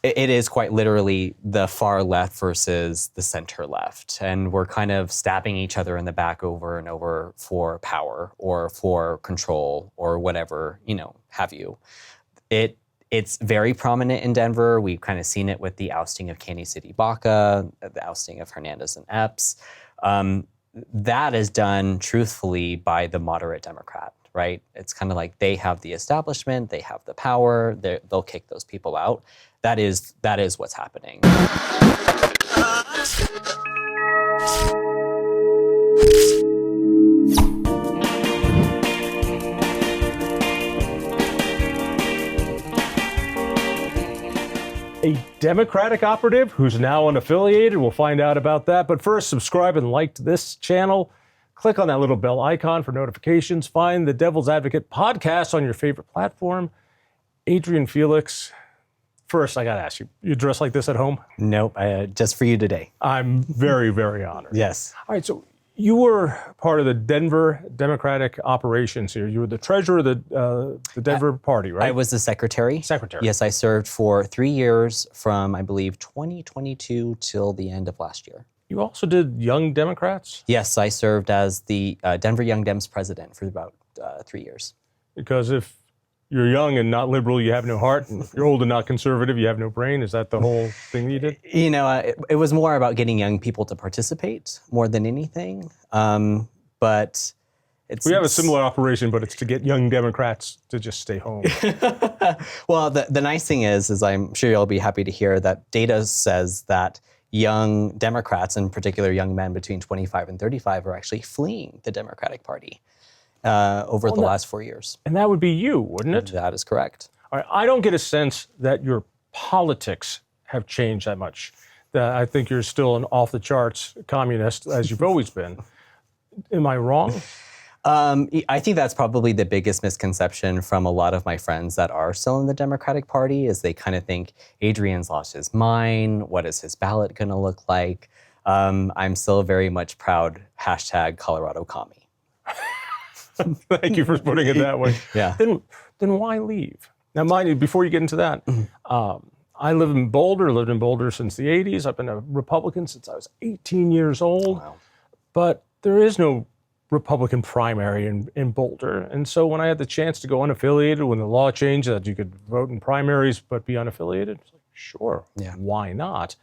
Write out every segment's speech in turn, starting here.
It is quite literally the far left versus the center left. And we're kind of stabbing each other in the back over and over for power or for control or whatever, have you. It's very prominent in Denver. We've kind of seen it with the ousting of Candy City Baca, the ousting of Hernandez and Epps. That is done truthfully by the moderate Democrat, right? It's kind of like they have the establishment, they have the power, they'll kick those people out. That is what's happening. A Democratic operative who's now unaffiliated. We'll find out about that. But first, subscribe and like this channel. Click on that little bell icon for notifications. Find the Devil's Advocate podcast on your favorite platform. Adrian Felix. First, I got to ask you, you dress like this at home? Nope, just for you today. I'm very, very honored. Yes. All right, so you were part of the Denver Democratic operations here. You were the treasurer of the Denver party, right? I was the secretary. Secretary. Yes, I served for 3 years from, I believe, 2022 till the end of last year. You also did Young Democrats? Yes, I served as the Denver Young Dems president for about 3 years. Because if you're young and not liberal, you have no heart. And if you're old and not conservative, you have no brain. Is that the whole thing you did? It was more about getting young people to participate more than anything. But we have a similar operation, but it's to get young Democrats to just stay home. Well, the nice thing is I'm sure you'll be happy to hear that data says that young Democrats, in particular young men between 25 and 35, are actually fleeing the Democratic Party over the last 4 years. And that would be you, wouldn't it? That is correct. All right, I don't get a sense that your politics have changed that much. I think you're still an off-the-charts communist, as you've always been. Am I wrong? I think that's probably the biggest misconception from a lot of my friends that are still in the Democratic Party is they kind of think Adrian's lost his mind. What is his ballot going to look like? I'm still very much proud # Colorado Commie. Thank you for putting it that way. Yeah. Then why leave? Now, mind you, before you get into that, I lived in Boulder since the 80s. I've been a Republican since I was 18 years old. Wow. But there is no Republican primary in Boulder. And so when I had the chance to go unaffiliated, when the law changed that you could vote in primaries but be unaffiliated, I was like, sure, yeah. Why not?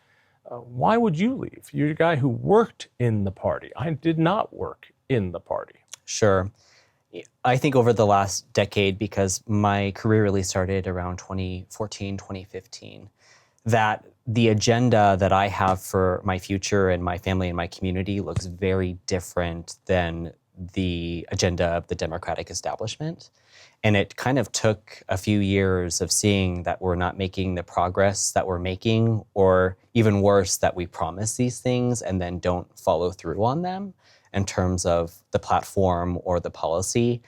Why would you leave? You're a guy who worked in the party. I did not work in the party. Sure. I think over the last decade, because my career really started around 2014, 2015, that the agenda that I have for my future and my family and my community looks very different than the agenda of the Democratic establishment. And it kind of took a few years of seeing that we're not making the progress that we're making, or even worse, that we promise these things and then don't follow through on them in terms of the platform or the policy.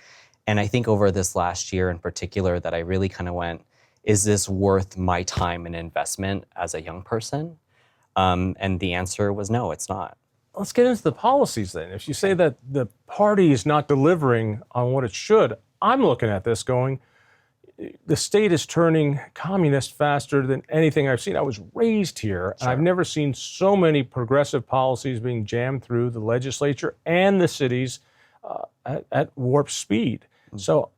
And I think over this last year in particular that I really kind of went, is this worth my time and investment as a young person? And the answer was no, it's not. Let's get into the policies then. If you say that the party is not delivering on what it should, I'm looking at this going, the state is turning communist faster than anything I've seen. I was raised here, and I've never seen so many progressive policies being jammed through the legislature and the cities at warp speed. So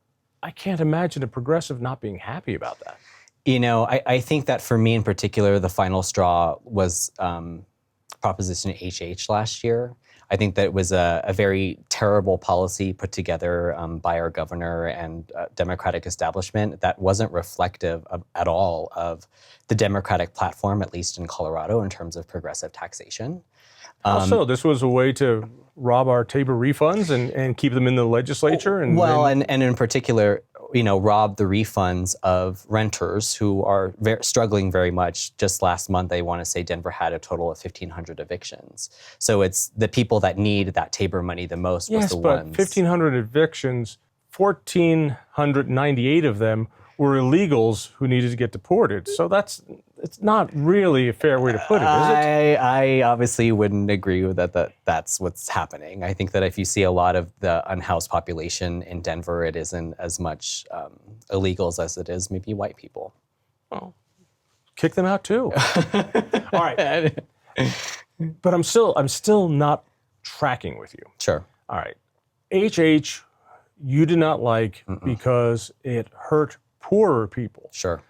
I can't imagine a progressive not being happy about that. I think that for me in particular, the final straw was Proposition HH last year. I think that it was a very terrible policy put together by our governor and Democratic establishment that wasn't reflective at all of the Democratic platform, at least in Colorado, in terms of progressive taxation. Also, this was a way to rob our Tabor refunds and keep them in the legislature? And in particular, rob the refunds of renters who are struggling very much. Just last month, I want to say Denver had a total of 1,500 evictions. So it's the people that need that Tabor money the most was the ones. Yes, but 1,500 evictions, 1,498 of them were illegals who needed to get deported. So it's not really a fair way to put it, is it? I obviously wouldn't agree with that's what's happening. I think that if you see a lot of the unhoused population in Denver, it isn't as much illegals as it is maybe white people. Well, kick them out too. All right. But I'm still not tracking with you. Sure. All right. HH, you did not like because it hurt poorer people. Sure.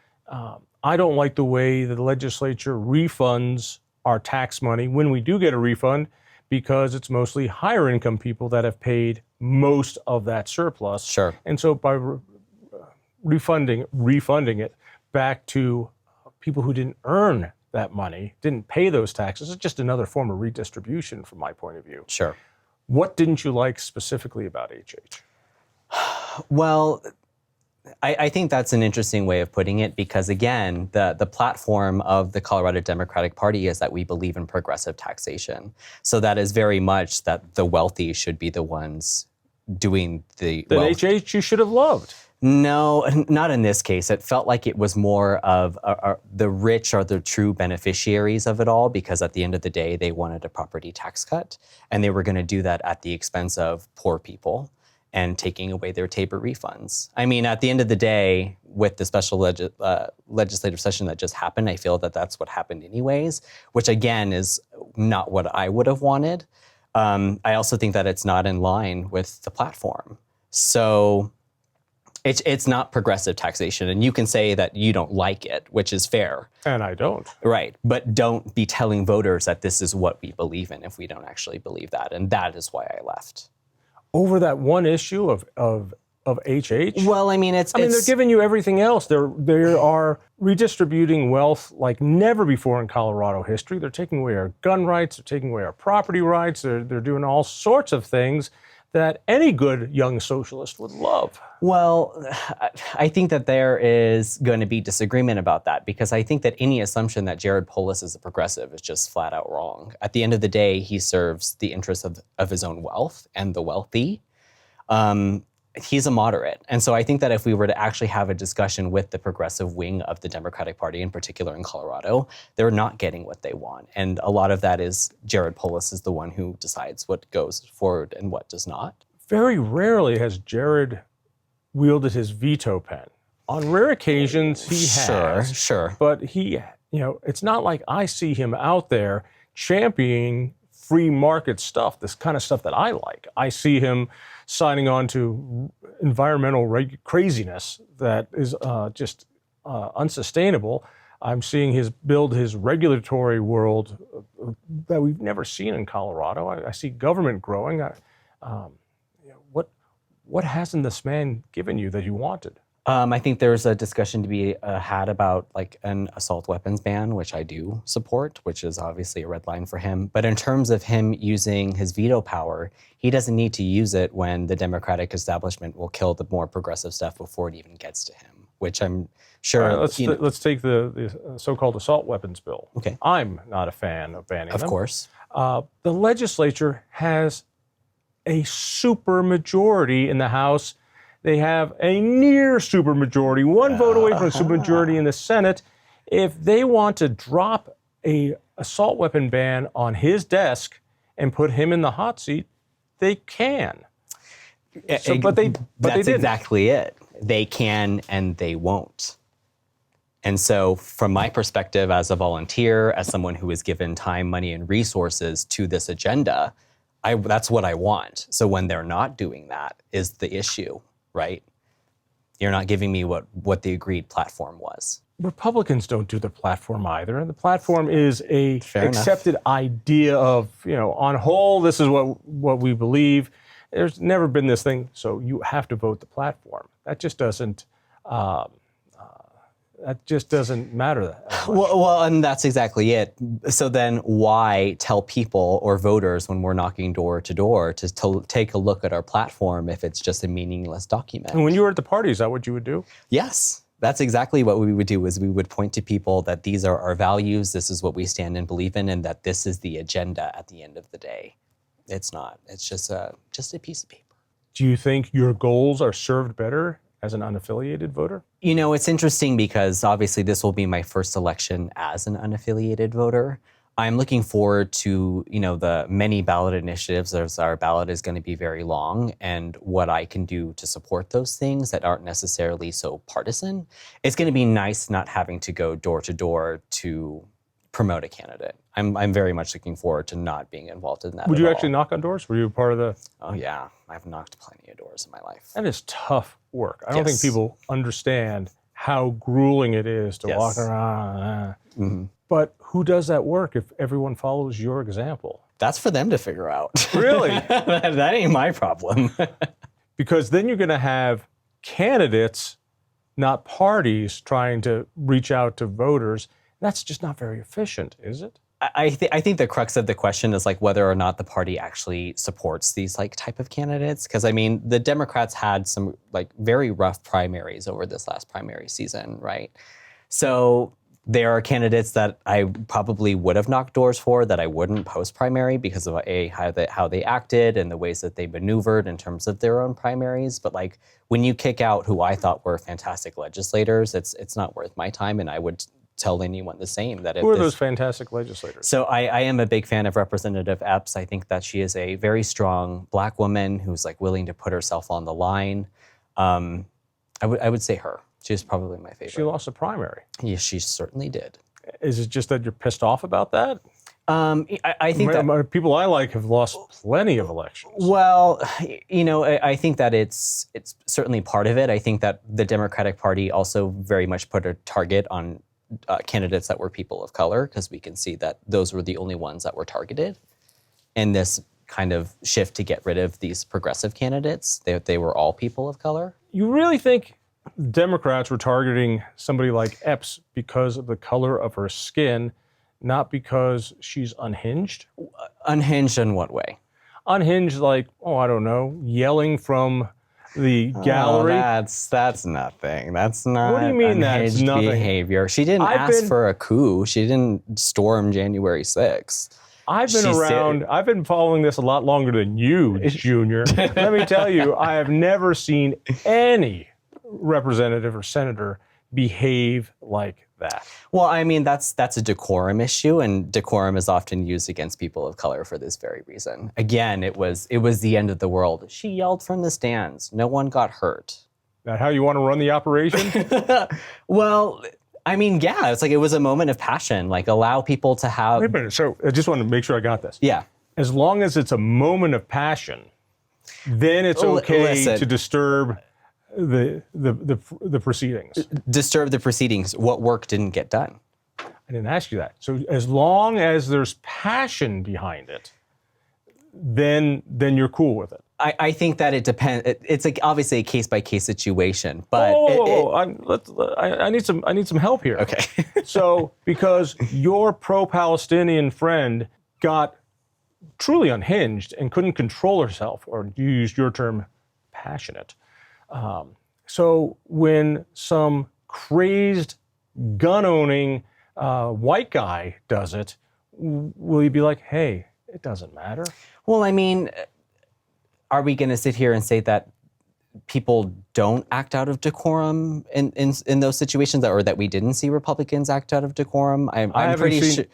I don't like the way the legislature refunds our tax money when we do get a refund, because it's mostly higher income people that have paid most of that surplus. Sure. And so by refunding it back to people who didn't earn that money, didn't pay those taxes, it's just another form of redistribution from my point of view. Sure. What didn't you like specifically about HH? Well, I think that's an interesting way of putting it, because again, the platform of the Colorado Democratic Party is that we believe in progressive taxation. So that is very much that the wealthy should be the ones doing the Then HH you should have loved. No, not in this case. It felt like it was more of the rich are the true beneficiaries of it all, because at the end of the day, they wanted a property tax cut, and they were going to do that at the expense of poor people and taking away their TABOR refunds. I mean, at the end of the day, with the special legislative session that just happened, I feel that that's what happened anyways, which again is not what I would have wanted. I also think that it's not in line with the platform. So it's not progressive taxation, and you can say that you don't like it, which is fair. And I don't. Right, but don't be telling voters that this is what we believe in if we don't actually believe that, and that is why I left. Over that one issue of HH? Well, I mean, they're giving you everything else. They are redistributing wealth like never before in Colorado history. They're taking away our gun rights. They're taking away our property rights. They're doing all sorts of things that any good young socialist would love. Well, I think that there is going to be disagreement about that, because I think that any assumption that Jared Polis is a progressive is just flat out wrong. At the end of the day, he serves the interests of his own wealth and the wealthy. He's a moderate. And so I think that if we were to actually have a discussion with the progressive wing of the Democratic Party, in particular in Colorado, they're not getting what they want. And a lot of that is Jared Polis is the one who decides what goes forward and what does not. Very rarely has Jared wielded his veto pen. On rare occasions, he has. Sure. But it's not like I see him out there championing free market stuff, this kind of stuff that I like. I see him signing on to environmental craziness that is just unsustainable. I'm seeing build his regulatory world that we've never seen in Colorado. I see government growing. What hasn't this man given you that you wanted? I think there's a discussion to be had about like an assault weapons ban, which I do support, which is obviously a red line for him. But in terms of him using his veto power, he doesn't need to use it when the Democratic establishment will kill the more progressive stuff before it even gets to him, which I'm sure. All right, let's take the so-called assault weapons bill. Okay. I'm not a fan of banning them. Of course. The legislature has a super majority in the House. They have a near supermajority, one vote away from a supermajority in the Senate. If they want to drop a assault weapon ban on his desk and put him in the hot seat, they can. But they That's didn't. exactly it. They can and they won't. And so from my perspective as a volunteer, as someone who is given time, money, and resources to this agenda, that's what I want. So when they're not doing that is the issue. Right? You're not giving me what the agreed platform was. Republicans don't do the platform either. And the platform is a Fair accepted enough. idea of, on whole, this is what we believe. There's never been this thing, so you have to vote the platform. That just doesn't matter. Well, and that's exactly it. So then why tell people or voters when we're knocking door to door to take a look at our platform if it's just a meaningless document? And when you were at the party, is that what you would do? Yes. That's exactly what we would do, is we would point to people that these are our values, this is what we stand and believe in, and that this is the agenda at the end of the day. It's not. It's just a piece of paper. Do you think your goals are served better as an unaffiliated voter? It's interesting because obviously this will be my first election as an unaffiliated voter. I'm looking forward to, the many ballot initiatives, as our ballot is going to be very long, and what I can do to support those things that aren't necessarily so partisan. It's going to be nice not having to go door to door to promote a candidate. I'm very much looking forward to not being involved in that. Would you all. actually knock on doors? Were you part of the? Oh yeah, I've knocked plenty of doors in my life. That is tough work. I don't think Yes. people understand how grueling it is to Yes. walk around. Mhm. But who does that work if everyone follows your example? That's for them to figure out. Really? that ain't my problem. Because then you're going to have candidates, not parties, trying to reach out to voters. That's just not very efficient, is it? I think the crux of the question is like whether or not the party actually supports these like type of candidates. Because I mean, the Democrats had some like very rough primaries over this last primary season, right? So there are candidates that I probably would have knocked doors for that I wouldn't post primary because of how they acted and the ways that they maneuvered in terms of their own primaries. But like when you kick out who I thought were fantastic legislators, it's not worth my time, and I would tell anyone the same. That Who are those fantastic legislators? So I am a big fan of Representative Epps. I think that she is a very strong Black woman who's like willing to put herself on the line. I would say her. She's probably my favorite. She lost a primary. Yes, she certainly did. Is it just that you're pissed off about that? I think that People I like have lost plenty of elections. well, I think that it's certainly part of it. I think that the Democratic Party also very much put a target on candidates that were people of color, because we can see that those were the only ones that were targeted. And this kind of shift to get rid of these progressive candidates, they were all people of color. You really think Democrats were targeting somebody like Epps because of the color of her skin, not because she's unhinged? Unhinged in what way? Unhinged, like, I don't know, yelling from the gallery. That's nothing. That's not. What do you mean that's unhinged nothing? behavior? She didn't ask for a coup. She didn't storm January 6th. I've been around. I've been following this a lot longer than you, Junior. Let me tell you, I have never seen any representative or senator behave like that. Well, I mean, that's a decorum issue, and decorum is often used against people of color for this very reason. Again, it was the end of the world. She yelled from the stands. No one got hurt. That how you want to run the operation? Well, I mean, yeah, it's like it was a moment of passion. Like, allow people to have. Wait a minute. So I just want to make sure I got this. Yeah. As long as it's a moment of passion, then it's okay to disturb the proceedings. Disturb the proceedings. What work didn't get done? I didn't ask you that. So as long as there's passion behind it, then you're cool with it. I think that it depends. It's like obviously a case by case situation, but I need some help here. Okay. So because your pro-Palestinian friend got truly unhinged and couldn't control herself, or you used your term, passionate. So when some crazed, gun-owning white guy does it, will you be like, hey, it doesn't matter? Well, I mean, are we going to sit here and say that people don't act out of decorum in those situations, or that we didn't see Republicans act out of decorum? I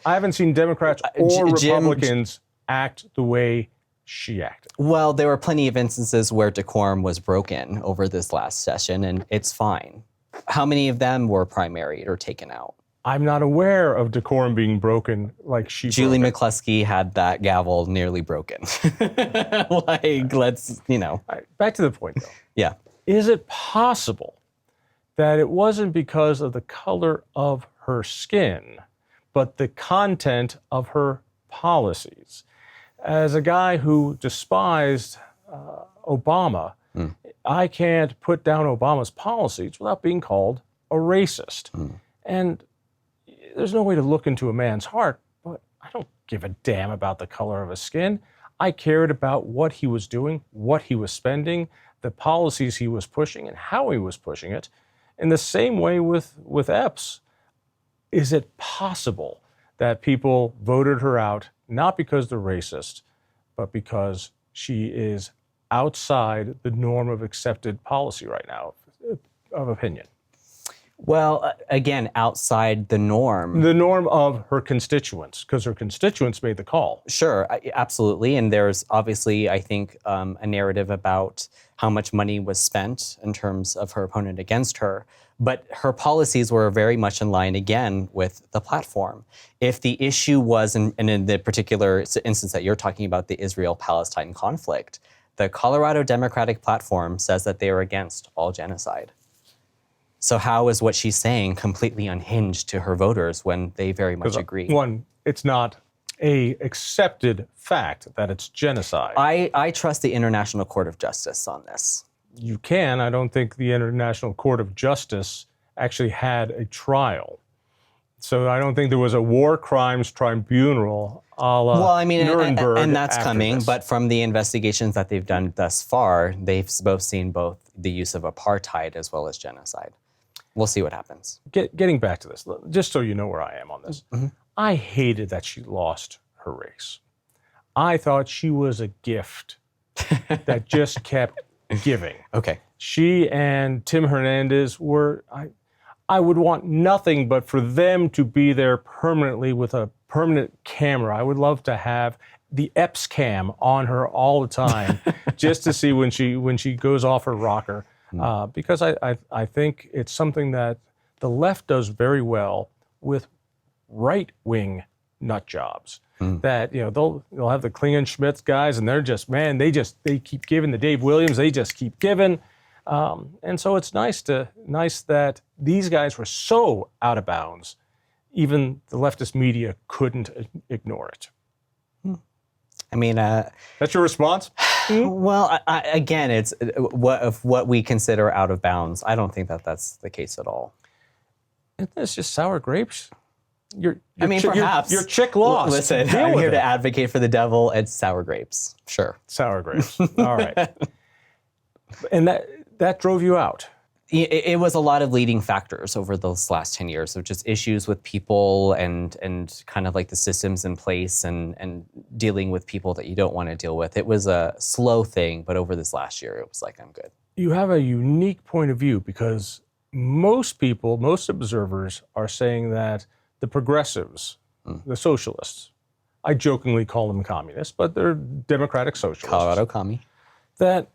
haven't seen Democrats or Republicans act the way she acted. Well, there were plenty of instances where decorum was broken over this last session, and it's fine. How many of them were primaried or taken out? I'm not aware of decorum being broken like she Julie broke it. McCluskey had that gavel nearly broken. Like, let's, All right, back to the point, though. Yeah. Is it possible that it wasn't because of the color of her skin, but the content of her policies? As a guy who despised Obama, I can't put down Obama's policies without being called a racist. And there's no way to look into a man's heart, but I don't give a damn about the color of his skin. I cared about what he was doing, what he was spending, the policies he was pushing, and how he was pushing it. In the same way with Epps, is it possible that people voted her out not because they're racist, but because she is outside the norm of accepted policy right now of opinion? Well, again, outside the norm. The norm of her constituents, because her constituents made the call. Sure, absolutely. And there's obviously, I think, a narrative about how much money was spent in terms of her opponent against her. But her policies were very much in line, again, with the platform. If the issue was, and in the particular instance that you're talking about, the Israel-Palestine conflict, the Colorado Democratic platform says that they are against all genocide. So how is what she's saying completely unhinged to her voters when they very much agree? One, it's not a accepted fact that it's genocide. I trust the International Court of Justice on this. You can. I don't think the International Court of Justice actually had a trial. So I don't think there was a war crimes tribunal a la Well, I mean, Nuremberg and that's after coming, this. but from the investigations that they've done thus far, they've both seen both the use of apartheid as well as genocide. We'll see what happens. Getting back to this, just so you know where I am on this, Mm-hmm. I hated that she lost her race. I thought she was a gift that just kept giving. Okay. She and Tim Hernandez were, I would want nothing but for them to be there permanently with a permanent camera. I would love to have the EPS cam on her all the time just to see when she goes off her rocker. Because I think it's something that the left does very well with right-wing nut jobs. That, you know, they'll have the Klingenschmidt guys, and they're just, man, they keep giving. The Dave Williams, they just keep giving. And so it's nice that these guys were so out of bounds, even the leftist media couldn't ignore it. I mean, That's your response? well, again, it's what we consider out of bounds. I don't think that that's the case at all. Isn't this just sour grapes? Perhaps. Your chick lost. Listen, Deal I'm with here it. to advocate for the devil. It's sour grapes. Sure. Sour grapes. All right. And that drove you out. It was a lot of leading factors over those last 10 years of just issues with people and kind of like the systems in place and dealing with people that you don't want to deal with. It was a slow thing, but over this last year, it was like, I'm good. You have a unique point of view because most people, most observers are saying that the progressives, the socialists, I jokingly call them communists, but they're democratic socialists. Colorado commie. That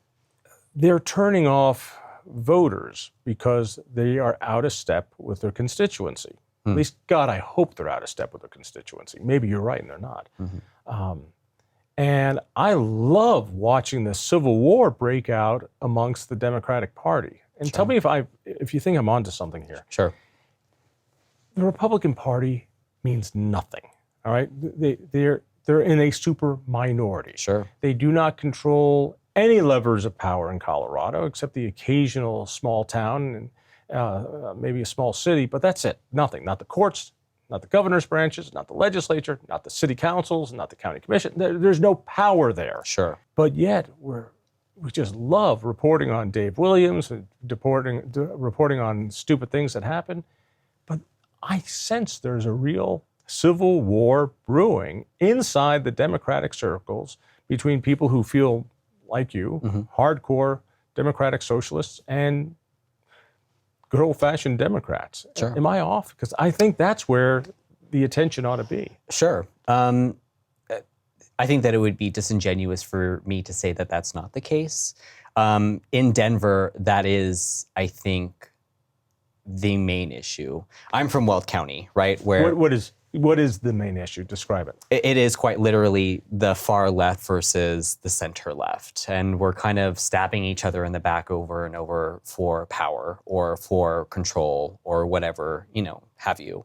they're turning off voters because they are out of step with their constituency. At least, God, I hope they're out of step with their constituency. Maybe you're right and they're not. And I love watching the Civil War break out amongst the Democratic Party. And tell me if you think I'm onto something here. Sure. The Republican Party means nothing. All right, they're in a super minority. Sure. They do not control any levers of power in Colorado, except the occasional small town and maybe a small city. But that's it. Nothing. Not the courts. Not the governor's branches. Not the legislature. Not the city councils. Not the county commission. There's no power there. Sure. But yet we just love reporting on Dave Williams and reporting on stupid things that happen. But I sense there's a real civil war brewing inside the Democratic circles between people who feel like you, hardcore Democratic socialists, and good old-fashioned Democrats. Sure. Am I off? Because I think that's where the attention ought to be. Sure. I think that it would be disingenuous for me to say that that's not the case. In Denver, that is, I think, the main issue. I'm from Weld County, right? Where What is the main issue? Describe it. it is quite literally the far left versus the center left. And we're kind of stabbing each other in the back over and over for power or for control or whatever, have you.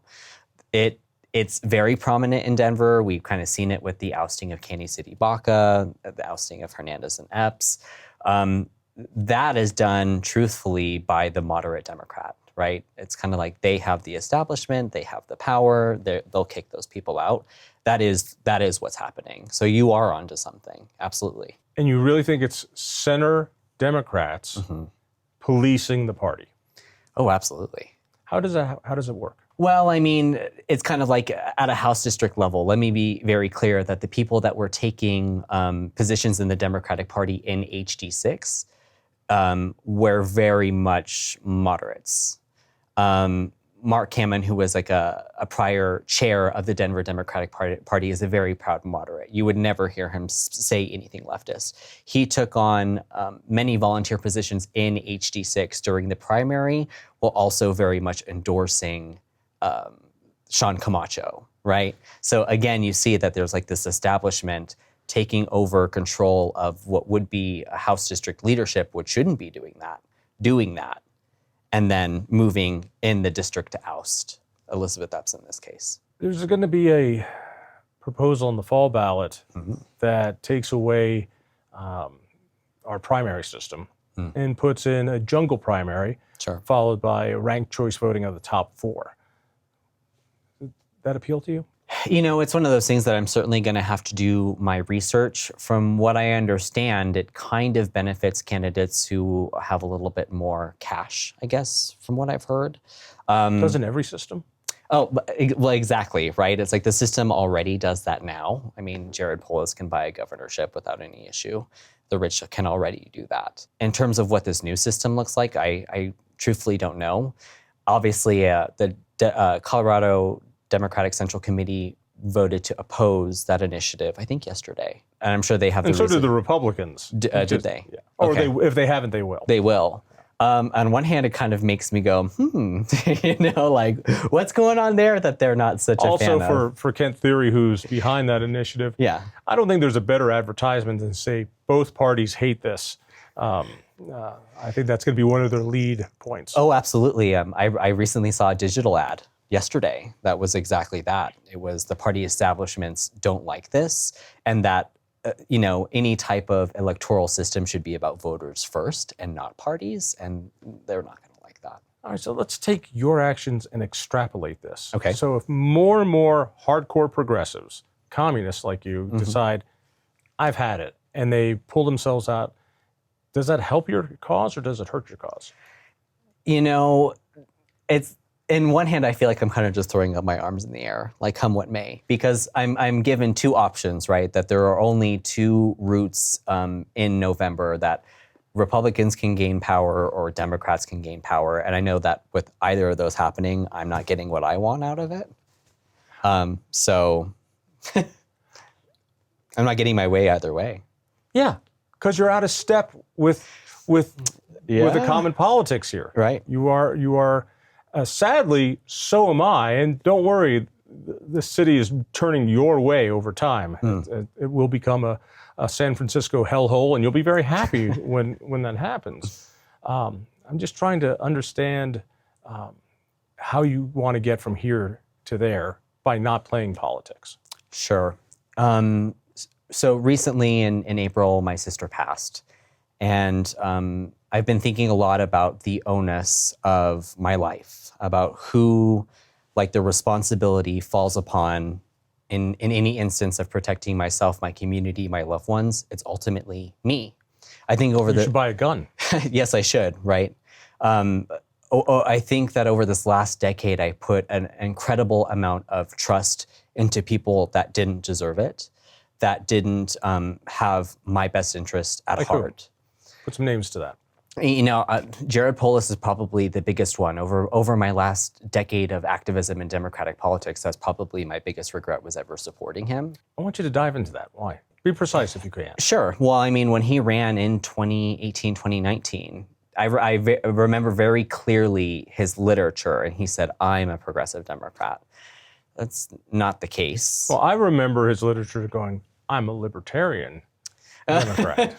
It's very prominent in Denver. We've kind of seen it with the ousting of Candy City Baca, the ousting of Hernandez and Epps. That is done truthfully by the moderate Democrat, right? It's kind of like they have the establishment, they have the power, they'll kick those people out. That is what's happening. So you are onto something, absolutely. And you really think it's center Democrats policing the party? Oh, absolutely. How does it work? Well, I mean, it's kind of like at a House district level. Let me be very clear that the people that were taking positions in the Democratic Party in HD6 were very much moderates. Mark Cameron, who was like a prior chair of the Denver Democratic Party, is a very proud moderate. You would never hear him say anything leftist. He took on many volunteer positions in HD6 during the primary, while also very much endorsing Sean Camacho, right? So again, you see that there's like this establishment taking over control of what would be a House district leadership, which shouldn't be doing that, and then moving in the district to oust Elizabeth Epps in this case. There's going to be a proposal in the fall ballot that takes away our primary system and puts in a jungle primary, followed by ranked choice voting of the top 4. Does that appeal to you? You know, it's one of those things that I'm certainly going to have to do my research. From what I understand, it kind of benefits candidates who have a little bit more cash, I guess, from what I've heard. Doesn't every system? Oh, well, exactly, right? It's like the system already does that now. I mean, Jared Polis can buy a governorship without any issue. The rich can already do that. In terms of what this new system looks like, I truthfully don't know. Obviously, the Colorado Democratic Central Committee voted to oppose that initiative, I think yesterday. And I'm sure they have and so did the Republicans. Did they? Yeah. Or if they haven't, they will. They will. On one hand, it kind of makes me go, you know, like, what's going on there that they're not such a fan of? Also, for Kent Theory, who's behind that initiative, I don't think there's a better advertisement than say both parties hate this. I think that's going to be one of their lead points. Oh, absolutely. I recently saw a digital ad yesterday that was exactly that. It was the party establishments don't like this, and that you know, any type of electoral system should be about voters first and not parties, and they're not going to like that. All right, so let's take your actions and extrapolate this. Okay. So if more and more hardcore progressives, communists like you, decide, I've had it, and they pull themselves out, does that help your cause or does it hurt your cause? You know, it's, in one hand, I feel like I'm kind of just throwing up my arms in the air, like come what may, because I'm given 2 options, right? That there are only 2 routes in November that Republicans can gain power or Democrats can gain power. And I know that with either of those happening, I'm not getting what I want out of it. So I'm not getting my way either way. Yeah, because you're out of step with the common politics here. Right. You are. Sadly, so am I, and don't worry, the city is turning your way over time. It will become a San Francisco hellhole, and you'll be very happy when that happens. I'm just trying to understand how you want to get from here to there by not playing politics. Sure. So recently in April, my sister passed, and I've been thinking a lot about the onus of my life, about who, like, the responsibility falls upon in any instance of protecting myself, my community, my loved ones. It's ultimately me. I think You should buy a gun. Yes, I should, right? I think that over this last decade, I put an incredible amount of trust into people that didn't deserve it, that didn't have my best interest at heart. Put some names to that. You know, Jared Polis is probably the biggest one. Over my last decade of activism in Democratic politics, that's probably my biggest regret, was ever supporting him. I want you to dive into that. Why? Be precise if you can. Sure. Well, I mean, when he ran in 2018, 2019, I remember very clearly his literature, and he said, I'm a progressive Democrat. That's not the case. Well, I remember his literature going, I'm a libertarian Democrat.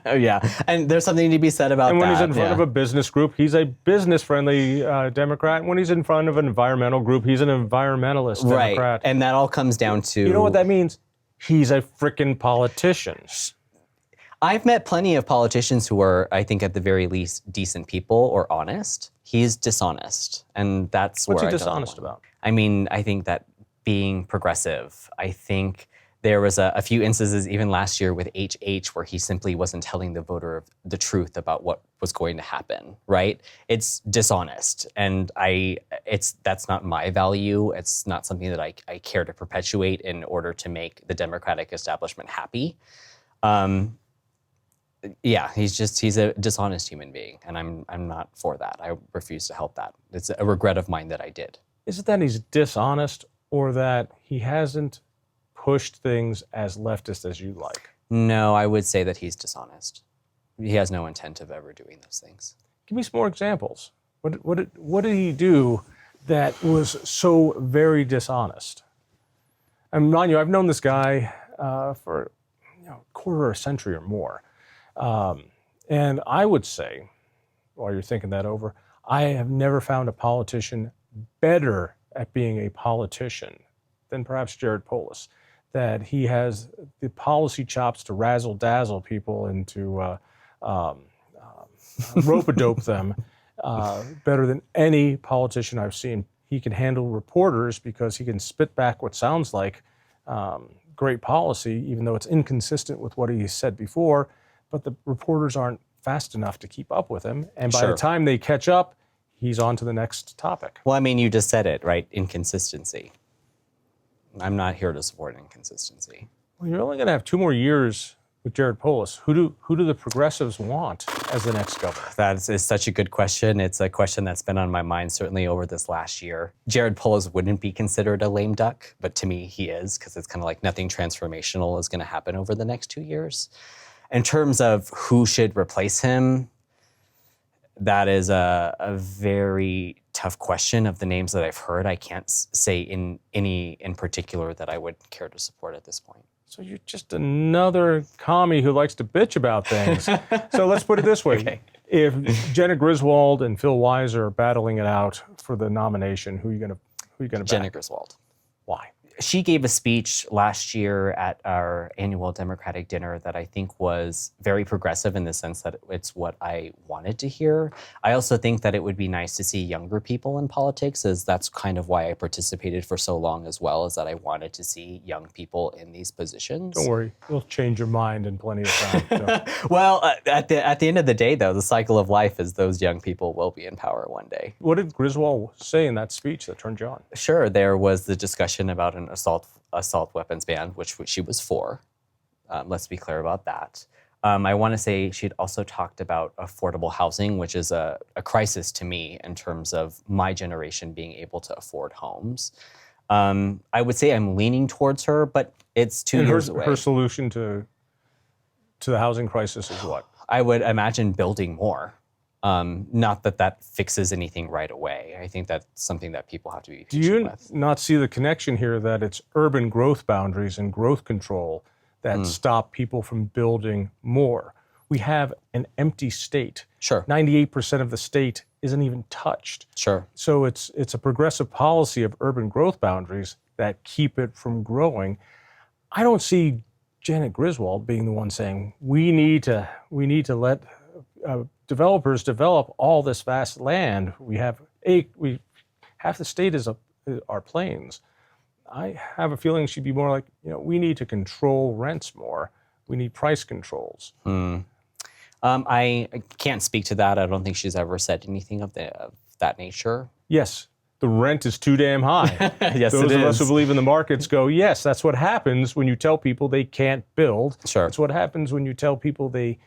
Yeah, and there's something to be said about that. And when he's in front of a business group, he's a business-friendly Democrat. When he's in front of an environmental group, he's an environmentalist Democrat. Right, and that all comes down to... You know what that means? He's a frickin' politician. I've met plenty of politicians who are, I think, at the very least, decent people or honest. He's dishonest, and that's What's where he dishonest about? I mean, I think that being progressive, I think there was a few instances even last year with HH where he simply wasn't telling the voter the truth about what was going to happen, right? It's dishonest, and that's not my value. It's not something that I care to perpetuate in order to make the Democratic establishment happy. Yeah, he's a dishonest human being, and I'm not for that. I refuse to help that. It's a regret of mine that I did. Is it that he's dishonest or that he hasn't pushed things as leftist as you like? No, I would say that he's dishonest. He has no intent of ever doing those things. Give me some more examples. What did he do that was so very dishonest? And mind you, I've known this guy for a quarter of a century or more. And I would say, while you're thinking that over, I have never found a politician better at being a politician than perhaps Jared Polis. That he has the policy chops to razzle-dazzle people and to rope-a-dope them better than any politician I've seen. He can handle reporters because he can spit back what sounds like great policy, even though it's inconsistent with what he said before, but the reporters aren't fast enough to keep up with him. And by the time they catch up, he's on to the next topic. Well, I mean, you just said it, right? Inconsistency. I'm not here to support inconsistency. Well, you're only going to have 2 more years with Jared Polis. Who do the progressives want as the next governor? That is such a good question. It's a question that's been on my mind certainly over this last year. Jared Polis wouldn't be considered a lame duck, but to me he is, because it's kind of like nothing transformational is going to happen over the next 2 years. In terms of who should replace him, that is a very tough question. Of the names that I've heard, I can't say any in particular that I would care to support at this point. So you're just another commie who likes to bitch about things. So let's put it this way. Okay. If Jenna Griswold and Phil Weiser are battling it out for the nomination, who are you going to back? Jenna Griswold. Why? She gave a speech last year at our annual Democratic dinner that I think was very progressive in the sense that it's what I wanted to hear. I also think that it would be nice to see younger people in politics, as that's kind of why I participated for so long as well, is that I wanted to see young people in these positions. Don't worry, you'll change your mind in plenty of time. So. Well, at the end of the day, though, the cycle of life is those young people will be in power one day. What did Griswold say in that speech that turned you on? Sure, there was the discussion about an assault weapons ban, which she was for. Let's be clear about that. I want to say she'd also talked about affordable housing, which is a crisis to me in terms of my generation being able to afford homes. I would say I'm leaning towards her, but it's 2 years away. Her solution to the housing crisis is what? I would imagine building more. Not that fixes anything right away. I think that's something that people have to be patient with. Do you not see the connection here that it's urban growth boundaries and growth control that stop people from building more? We have an empty state. Sure. 98% of the state isn't even touched. Sure. So it's a progressive policy of urban growth boundaries that keep it from growing. I don't see Janet Griswold being the one saying we need to let developers develop all this vast land. Half the state is our plains. I have a feeling she'd be more like, we need to control rents more. We need price controls. I can't speak to that. I don't think she's ever said anything of that nature. Yes, the rent is too damn high. Yes, Those it of is. us who believe in the markets go, yes, that's what happens when you tell people they can't build. Sure. That's what happens when you tell people they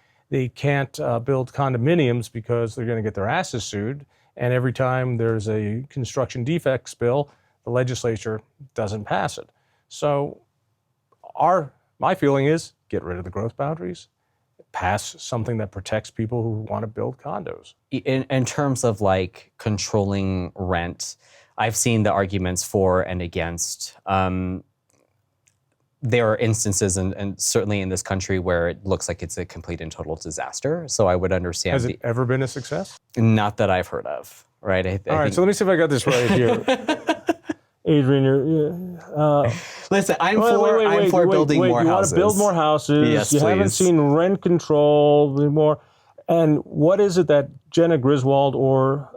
can't build condominiums because they're going to get their asses sued. And every time there's a construction defects bill, the legislature doesn't pass it. So my feeling is get rid of the growth boundaries, pass something that protects people who want to build condos. In terms of like controlling rent, I've seen the arguments for and against. There are instances, and certainly in this country, where it looks like it's a complete and total disaster. So I would understand. Has it ever been a success? Not that I've heard of, right? All right, so let me see if I got this right here. Adrian, listen, I'm for building more houses. You want to build more houses. Yes, you haven't please. seen rent control anymore. And what is it that Jenna Griswold or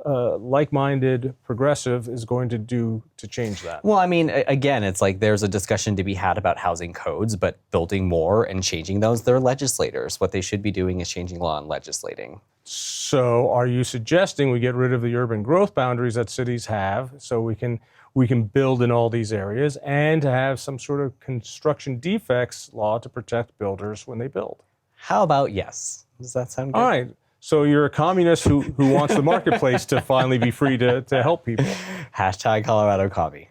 like-minded progressive is going to do to change that? Well, I mean, again, it's like there's a discussion to be had about housing codes, but building more and changing those, they're legislators. What they should be doing is changing law and legislating. So are you suggesting we get rid of the urban growth boundaries that cities have so we can build in all these areas and to have some sort of construction defects law to protect builders when they build? How about yes? Does that sound good? All right. So you're a communist who wants the marketplace to finally be free to help people. Hashtag Colorado Commie.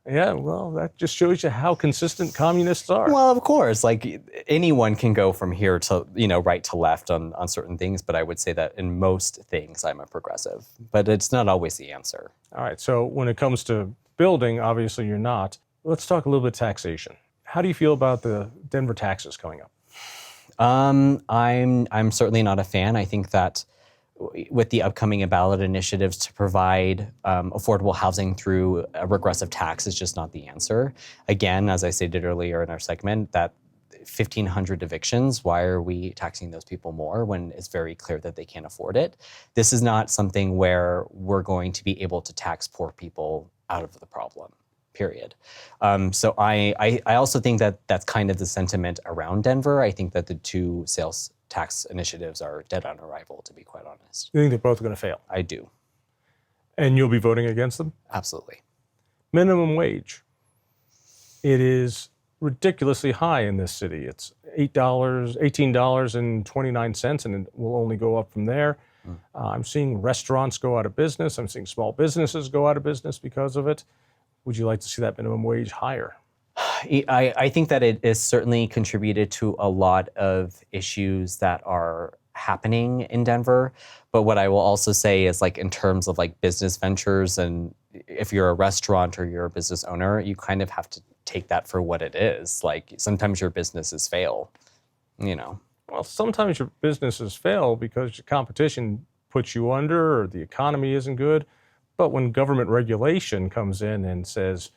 Yeah, well, that just shows you how consistent communists are. Well, of course, like anyone can go from here to, right to left on certain things, but I would say that in most things I'm a progressive, but it's not always the answer. All right, so when it comes to building, obviously you're not. Let's talk a little bit taxation. How do you feel about the Denver taxes coming up? I'm certainly not a fan. I think that with the upcoming ballot initiatives to provide affordable housing through a regressive tax is just not the answer. Again, as I stated earlier in our segment, that 1,500 evictions, why are we taxing those people more when it's very clear that they can't afford it? This is not something where we're going to be able to tax poor people out of the problem, period. So I also think that that's kind of the sentiment around Denver. I think that the two sales tax initiatives are dead on arrival, to be quite honest. You think they're both going to fail? I do. And you'll be voting against them? Absolutely. Minimum wage. It is ridiculously high in this city. It's $18.29, and it will only go up from there. I'm seeing restaurants go out of business. I'm seeing small businesses go out of business because of it. Would you like to see that minimum wage higher? I think that it has certainly contributed to a lot of issues that are happening in Denver. But what I will also say is, like, in terms of like business ventures, and if you're a restaurant or you're a business owner, you kind of have to take that for what it is. Like, sometimes your businesses fail, Well, sometimes your businesses fail because your competition puts you under or the economy isn't good. But when government regulation comes in and says,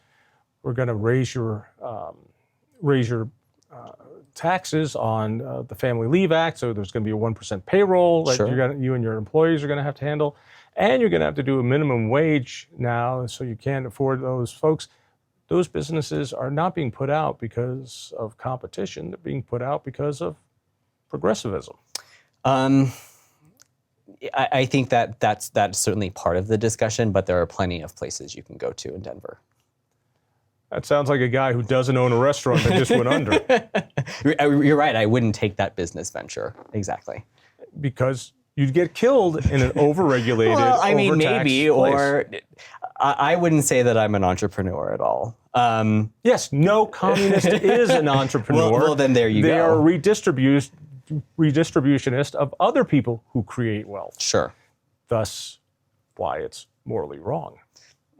we're going to raise your taxes on the Family Leave Act, so there's going to be a 1% payroll that Sure. you and your employees are going to have to handle, and you're going to have to do a minimum wage now, so you can't afford those folks. Those businesses are not being put out because of competition; they're being put out because of progressivism. I think that that's certainly part of the discussion, but there are plenty of places you can go to in Denver. That sounds like a guy who doesn't own a restaurant that just went under. You're right. I wouldn't take that business venture. Exactly. Because you'd get killed in an overregulated, Well, I mean, overtaxed maybe, place. or I wouldn't say that I'm an entrepreneur at all. Yes, no communist is an entrepreneur. Well, then there you go. They are redistributionist of other people who create wealth. Sure. Thus, why it's morally wrong.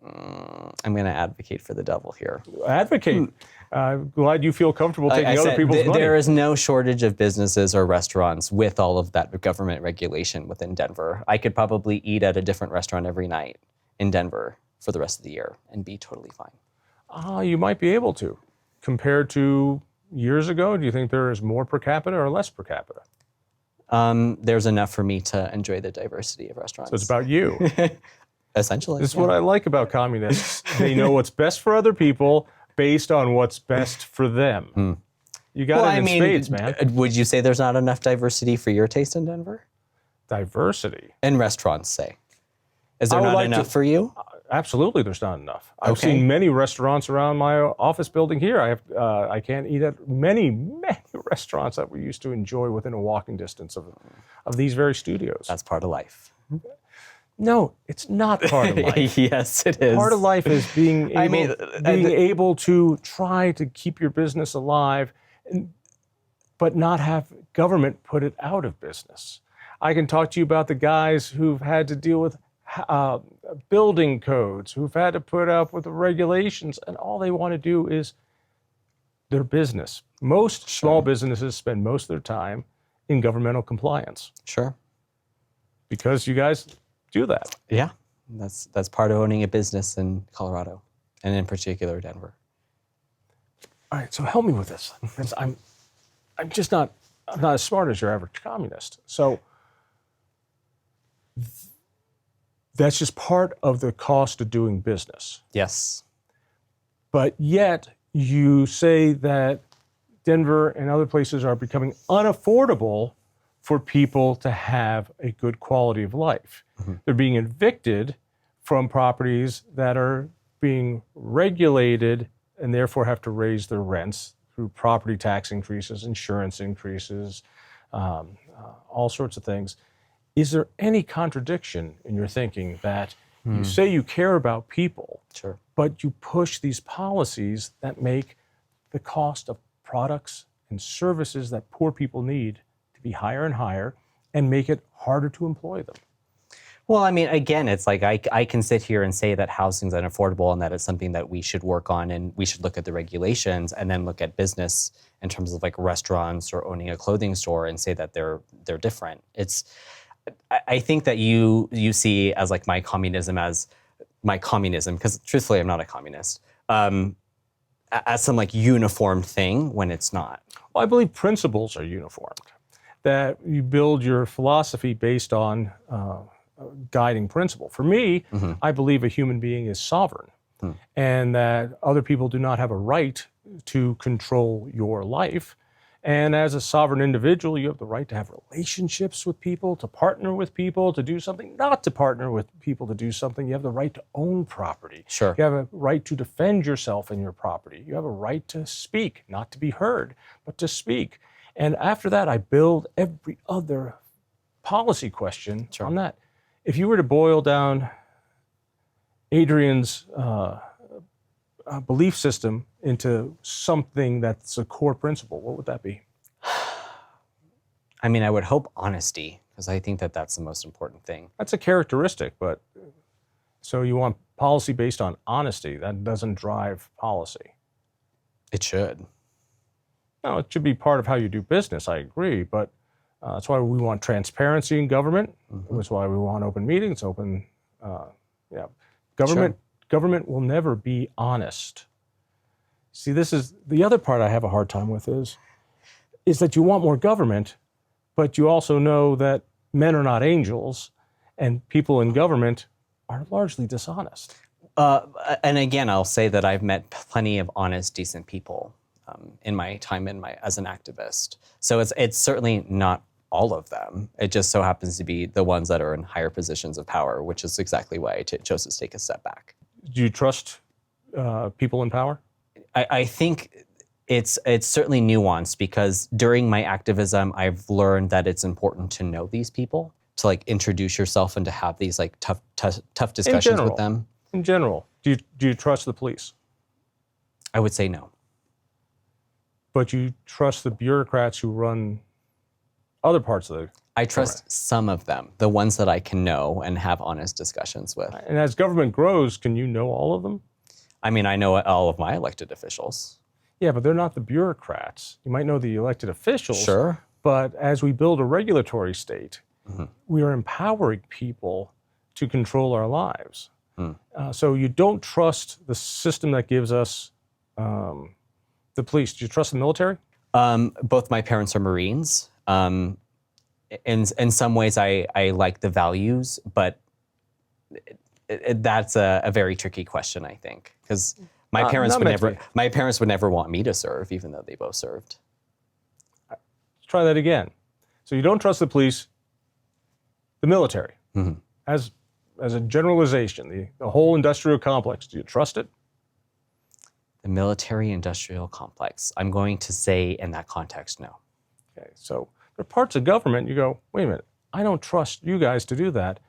I'm going to advocate for the devil here. Advocate. Glad you feel comfortable taking other people's money. There is no shortage of businesses or restaurants with all of that government regulation within Denver. I could probably eat at a different restaurant every night in Denver for the rest of the year and be totally fine. You might be able to. Compared to years ago, do you think there is more per capita or less per capita? There's enough for me to enjoy the diversity of restaurants. So it's about you. Essentially. This is what I like about communists. They know what's best for other people based on what's best for them. You got it in spades, man. Would you say there's not enough diversity for your taste in Denver? Diversity? In restaurants, say. Is there not enough for you? Absolutely, there's not enough. I've seen many restaurants around my office building here. I can't eat at many restaurants that we used to enjoy within a walking distance of these very studios. That's part of life. No, it's not part of life. Yes, it is. Part of life is being able to try to keep your business alive, but not have government put it out of business. I can talk to you about the guys who've had to deal with building codes, who've had to put up with the regulations, and all they want to do is their business. Most small businesses spend most of their time in governmental compliance. Sure. Because you guys do that. Yeah, that's part of owning a business in Colorado, and in particular Denver. All right, so help me with this. Because I'm not as smart as your average communist. So that's just part of the cost of doing business. Yes. But yet you say that Denver and other places are becoming unaffordable for people to have a good quality of life. They're being evicted from properties that are being regulated and therefore have to raise their rents through property tax increases, insurance increases, all sorts of things. Is there any contradiction in your thinking that you say you care about people, Sure. but you push these policies that make the cost of products and services that poor people need to be higher and higher and make it harder to employ them? Well, I mean, again, it's like I can sit here and say that housing is unaffordable and that it's something that we should work on, and we should look at the regulations and then look at business in terms of like restaurants or owning a clothing store and say that they're different. I think that you see as like my communism, because truthfully I'm not a communist, as some like uniform thing when it's not. Well, I believe principles are uniformed, that you build your philosophy based on guiding principle. For me, I believe a human being is sovereign and that other people do not have a right to control your life. And as a sovereign individual, you have the right to have relationships with people, to partner with people, to do something, not to partner with people to do something. You have the right to own property. Sure. You have a right to defend yourself and your property. You have a right to speak, not to be heard, but to speak. And after that, I build every other policy question on that. If you were to boil down Adrian's belief system into something that's a core principle, what would that be? I mean, I would hope honesty, because I think that that's the most important thing. That's a characteristic, but so you want policy based on honesty. That doesn't drive policy. It should. No, it should be part of how you do business, I agree, but that's why we want transparency in government. That's why we want open meetings, Government will never be honest. See, this is the other part I have a hard time with is that you want more government, but you also know that men are not angels and people in government are largely dishonest. And again, I'll say that I've met plenty of honest, decent people in my time as an activist. So it's certainly not all of them. It just so happens to be the ones that are in higher positions of power, which is exactly why I chose to take a step back. Do you trust people in power? I think it's certainly nuanced, because during my activism, I've learned that it's important to know these people, to like introduce yourself and to have these like tough discussions with them. In general, do you trust the police? I would say no. But you trust the bureaucrats who run other parts of the I trust some of them, the ones that I can know and have honest discussions with. And as government grows, can you know all of them? I mean, I know all of my elected officials. Yeah, but they're not the bureaucrats. You might know the elected officials. Sure. But as we build a regulatory state, we are empowering people to control our lives. So you don't trust the system that gives us the police. Do you trust the military? Both my parents are Marines. In some ways, I like the values, but that's a very tricky question, I think, because my parents would never want me to serve, even though they both served. Let's try that again. So you don't trust the police, the military, as a generalization, the whole industrial complex. Do you trust it? The military-industrial complex. I'm going to say in that context, no. Okay, so there are parts of government you go, wait a minute, I don't trust you guys to do that,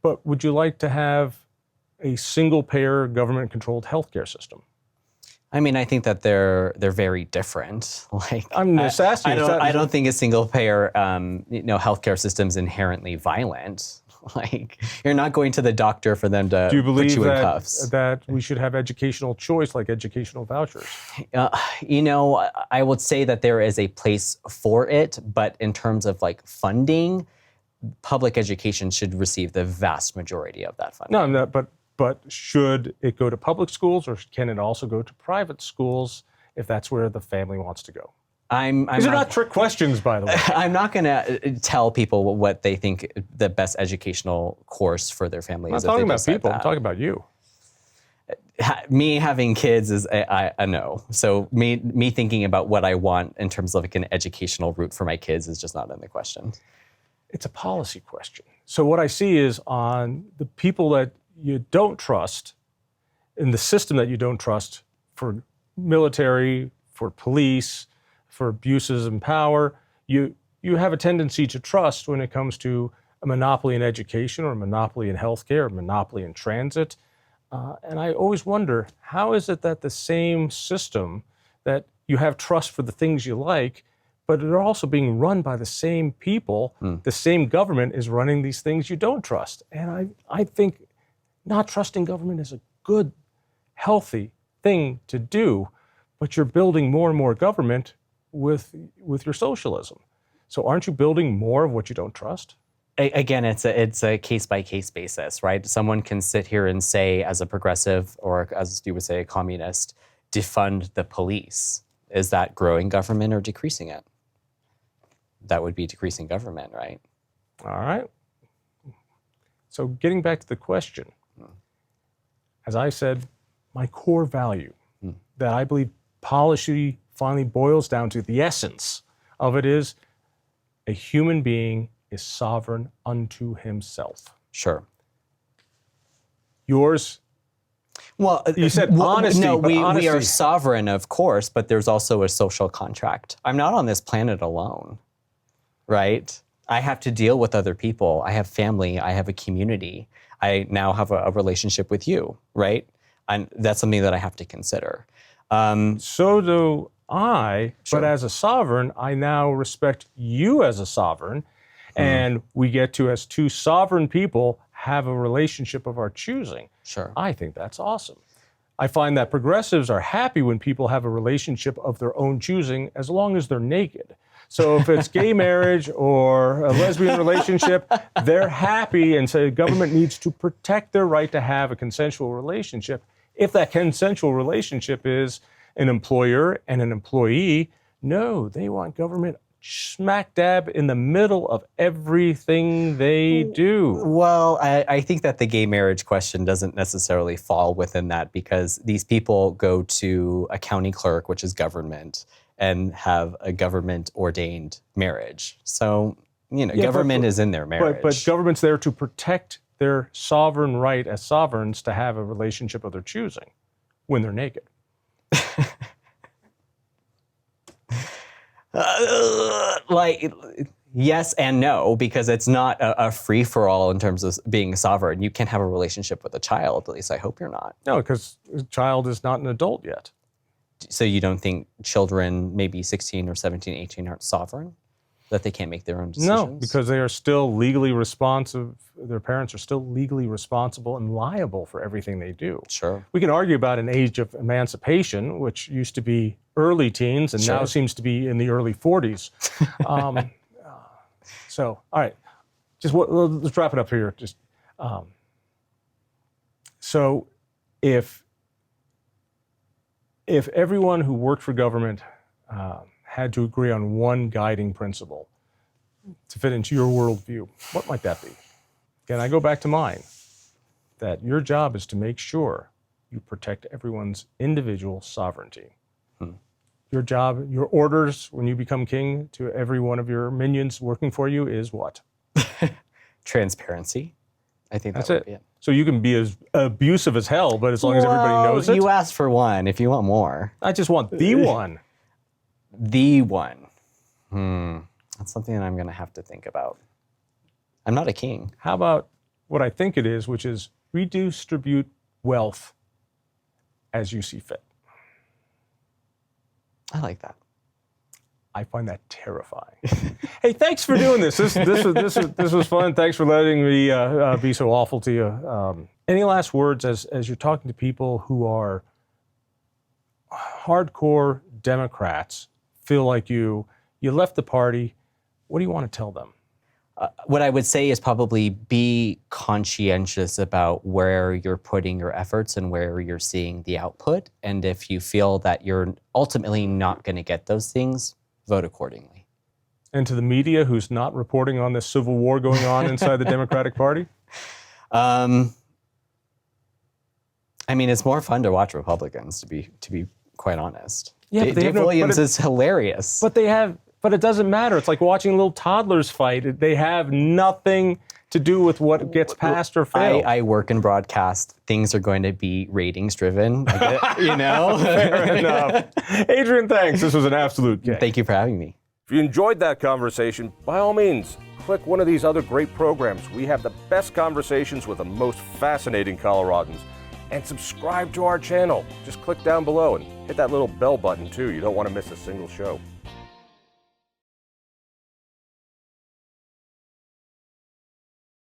but would you like to have a single-payer government-controlled healthcare system? I mean, I think that they're very different. Like, I'm just asking. I don't think a single-payer healthcare system is inherently violent. Like, you're not going to the doctor for them to put you in cuffs. That we should have educational choice, like educational vouchers? I would say that there is a place for it, but in terms of like funding, public education should receive the vast majority of that funding. No, but should it go to public schools, or can it also go to private schools if that's where the family wants to go? These are not trick questions, by the way. I'm not going to tell people what they think the best educational course for their family is. I'm not talking about people. I'm talking about you. Me having kids is a no. So me thinking about what I want in terms of like an educational route for my kids is just not in the question. It's a policy question. So what I see is on the people that you don't trust, in the system that you don't trust, for military, for police, for abuses in power, you you have a tendency to trust when it comes to a monopoly in education or a monopoly in healthcare or a monopoly in transit. And I always wonder, how is it that the same system that you have trust for the things you like, but they're also being run by the same people, the same government is running these things you don't trust. And I think not trusting government is a good, healthy thing to do, but you're building more and more government with your socialism. So aren't you building more of what you don't trust? Again, it's a case-by-case basis, right? Someone can sit here and say, as a progressive, or as you would say, a communist, defund the police. Is that growing government or decreasing it? That would be decreasing government, right? All right. So getting back to the question, as I said, my core value that I believe policy finally boils down to, the essence of it is a human being is sovereign unto himself. Sure. Yours? Well, you said honesty. No, but honesty. we are sovereign, of course, but there's also a social contract. I'm not on this planet alone, right? I have to deal with other people. I have family. I have a community. I now have a relationship with you, right? And that's something that I have to consider. So do I, Sure. but as a sovereign, I now respect you as a sovereign, and we get to, as two sovereign people, have a relationship of our choosing. Sure. I think that's awesome. I find that progressives are happy when people have a relationship of their own choosing, as long as they're naked. So if it's gay marriage or a lesbian relationship, they're happy and say government needs to protect their right to have a consensual relationship. If that consensual relationship is an employer and an employee, no, they want government smack dab in the middle of everything they do. Well, I think that the gay marriage question doesn't necessarily fall within that, because these people go to a county clerk, which is government, and have a government-ordained marriage. So, government is in their marriage. But government's there to protect their sovereign right as sovereigns to have a relationship of their choosing when they're naked. Yes and no, because it's not a free-for-all in terms of being sovereign. You can have a relationship with a child, at least I hope you're not. No, because a child is not an adult yet. So you don't think children, maybe 16 or 17, 18, aren't sovereign? That they can't make their own decisions? No, because they are still legally responsive. Their parents are still legally responsible and liable for everything they do. Sure. We can argue about an age of emancipation, which used to be early teens and now seems to be in the early 40s. So, all right, let's wrap it up here. So if everyone who worked for government had to agree on one guiding principle to fit into your worldview, what might that be? Can I go back to mine? That your job is to make sure you protect everyone's individual sovereignty. Your job, your orders when you become king to every one of your minions working for you is what? Transparency. I think that's would it. Be it. So you can be as abusive as hell, but as long as everybody knows it. You asked for one. If you want more. I just want the one. The one. That's something that I'm going to have to think about. I'm not a king. How about what I think it is, which is redistribute wealth as you see fit? I like that. I find that terrifying. Hey, thanks for doing this. This was fun. Thanks for letting me be so awful to you. Any last words as you're talking to people who are hardcore Democrats, feel like you left the party? What do you want to tell them? What I would say is probably be conscientious about where you're putting your efforts and where you're seeing the output. And if you feel that you're ultimately not going to get those things, vote accordingly. And to the media who's not reporting on this civil war going on inside the Democratic Party? I mean, it's more fun to watch Republicans, to be quite honest. Yeah, Dave Williams is hilarious. But it doesn't matter. It's like watching little toddlers fight. They have nothing to do with what gets passed or failed. I work in broadcast. Things are going to be ratings driven, Fair enough. Adrian, thanks. This was an absolute kick. Thank you for having me. If you enjoyed that conversation, by all means, click one of these other great programs. We have the best conversations with the most fascinating Coloradans. And subscribe to our channel. Just click down below and hit that little bell button too. You don't want to miss a single show.